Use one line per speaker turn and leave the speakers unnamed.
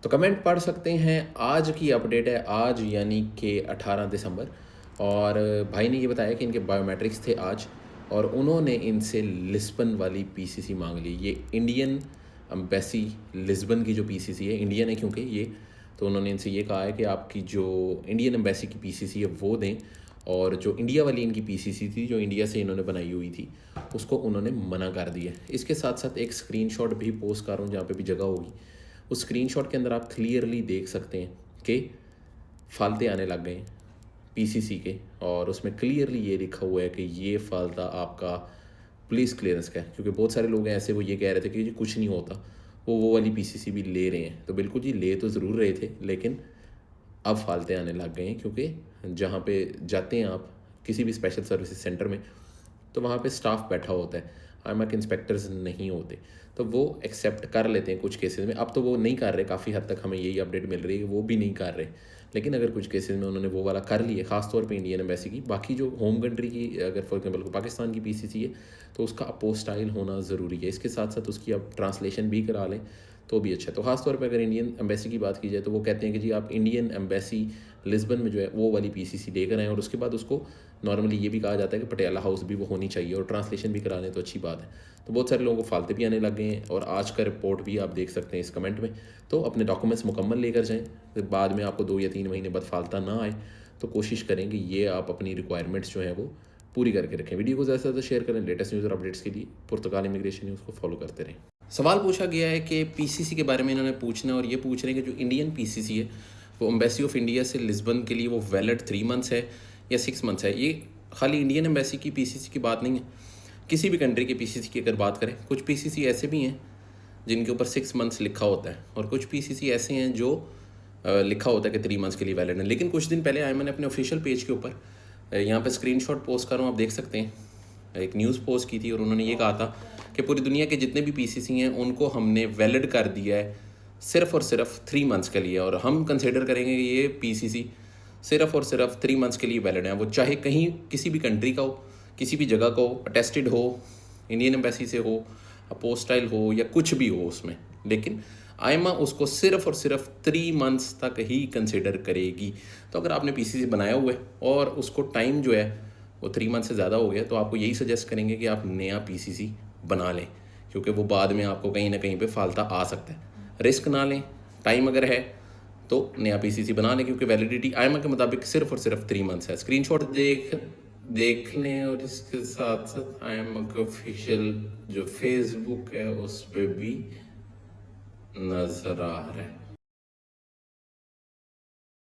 तो कमेंट पढ़ सकते हैं। आज की अपडेट है, आज यानी कि 18 दिसंबर। और भाई ने ये बताया कि इनके बायोमेट्रिक्स थे आज, और उन्होंने इनसे लिस्बन वाली पीसीसी मांग ली। ये इंडियन एम्बेसी लिस्बन की जो पीसीसी है, इंडियन है क्योंकि ये, तो उन्होंने इनसे ये कहा है कि आपकी जो इंडियन एम्बेसी की पीसीसी है वो दें, और जो इंडिया वाली इनकी पीसीसी थी जो इंडिया से इन्होंने बनाई हुई थी उसको उन्होंने मना कर दिया। इसके साथ साथ एक स्क्रीनशॉट भी पोस्ट कर रहा हूँ जहाँ पे भी जगह होगी। उस स्क्रीनशॉट के अंदर आप क्लियरली देख सकते हैं कि फालते आने लग गए हैं पीसीसी के, और उसमें क्लियरली ये लिखा हुआ है कि ये फालता आपका पुलिस क्लियरेंस का है। क्योंकि बहुत सारे लोग हैं ऐसे, वो ये कह रहे थे कि जी कुछ नहीं होता, वो वाली पीसीसी भी ले रहे हैं। तो बिल्कुल जी, ले तो ज़रूर रहे थे, लेकिन अब फालते आने लग गए हैं। क्योंकि जहाँ पे जाते हैं आप किसी भी स्पेशल सर्विसेज सेंटर में, तो वहाँ पे स्टाफ बैठा होता है, आईमा के इंस्पेक्टर्स नहीं होते, तो वो एक्सेप्ट कर लेते हैं कुछ केसेस में। अब तो वो नहीं कर रहे, काफ़ी हद तक हमें यही अपडेट मिल रही है कि वो भी नहीं कर रहे, लेकिन अगर कुछ केसेस में उन्होंने वो वाला कर लिया, खासतौर पे इंडियन एम्बेसी की। बाकी जो होम कंट्री की, अगर फॉर एग्जांपल पाकिस्तान की पीसीसी है, तो उसका अपोस्टाइल होना ज़रूरी है। इसके साथ साथ उसकी आप ट्रांसलेशन भी करा लें तो भी अच्छा है। तो खासतौर पे अगर इंडियन एम्बेसी की बात की जाए तो वो कहते हैं कि जी आप इंडियन एम्बेसी लिस्बन में जो है वो वाली पीसीसी लेकर आएँ, और उसके बाद उसको नॉर्मली ये भी कहा जाता है कि पटियाला हाउस भी वो होनी चाहिए, और ट्रांसलेशन भी करा लें तो अच्छी बात है। तो बहुत सारे लोगों को फालते भी आने लग गए हैं, और आज का रिपोर्ट भी आप देख सकते हैं इस कमेंट में। तो अपने डॉक्यूमेंट्स मुकम्मल लेकर जाएँ, फिर बाद में आपको 2 या 3 महीने बाद फालता ना आए। तो कोशिश करें कि ये आप अपनी रिक्वायरमेंट्स जो हैं वो पूरी करके रखें। वीडियो को ज़्यादा से ज़्यादा शेयर करें। लेटेस्ट न्यूज़ और अपडेट्स के लिए पुर्तगाल इमिग्रेशन न्यूज़ को फॉलो करते रहें। सवाल पूछा गया है कि पीसीसी के बारे में इन्होंने पूछना है, और ये पूछ रहे हैं कि जो इंडियन पीसीसी है वो एम्बेसी ऑफ इंडिया से लिस्बन के लिए वो वैलिड 3 मंथ्स है या 6 मंथ्स है। ये खाली इंडियन एम्बेसी की पीसीसी की बात नहीं है, किसी भी कंट्री की पीसीसी की अगर बात करें, कुछ पीसीसी ऐसे भी हैं जिनके ऊपर 6 मंथ्स लिखा होता है, और कुछ पीसीसी ऐसे हैं जो लिखा होता है कि 3 मंथ्स के लिए वैलिड है। लेकिन कुछ दिन पहले मैंने अपने ऑफिशियल पेज के ऊपर यहाँ पे स्क्रीनशॉट पोस्ट कर रहा हूँ, आप देख सकते हैं, एक न्यूज़ पोस्ट की थी, और उन्होंने ये कहा था कि पूरी दुनिया के जितने भी पीसीसी हैं उनको हमने वैलिड कर दिया है सिर्फ़ और सिर्फ 3 मंथ्स के लिए, और हम कंसिडर करेंगे कि ये पीसीसी सिर्फ़ और सिर्फ 3 मंथ्स के लिए वैलिड है। वो चाहे कहीं किसी भी कंट्री का हो, किसी भी जगह का हो, अटेस्टेड हो, इंडियन एम्बेसी से हो, अपोस्टाइल हो, या कुछ भी हो उसमें, लेकिन आईमा उसको सिर्फ़ और सिर्फ 3 मंथ्स तक ही कंसिडर करेगी। तो अगर आपने पीसीसी बनाया हुआ है और उसको टाइम जो है वो 3 मंथ से ज़्यादा हो गया, तो आपको यही सजेस्ट करेंगे कि आप नया पीसीसी बना लें, क्योंकि वो बाद में आपको कहीं ना कहीं पे फालता आ सकता है। रिस्क ना लें, टाइम अगर है तो नया पीसीसी बना लें, क्योंकि वैलिडिटी आईमा के मुताबिक सिर्फ और सिर्फ 3 मंथ्स है। स्क्रीनशॉट देख लें, और इसके साथ साथ आईमा का ऑफिशियल जो फेसबुक है उस पर भी नज़र आ रहा है।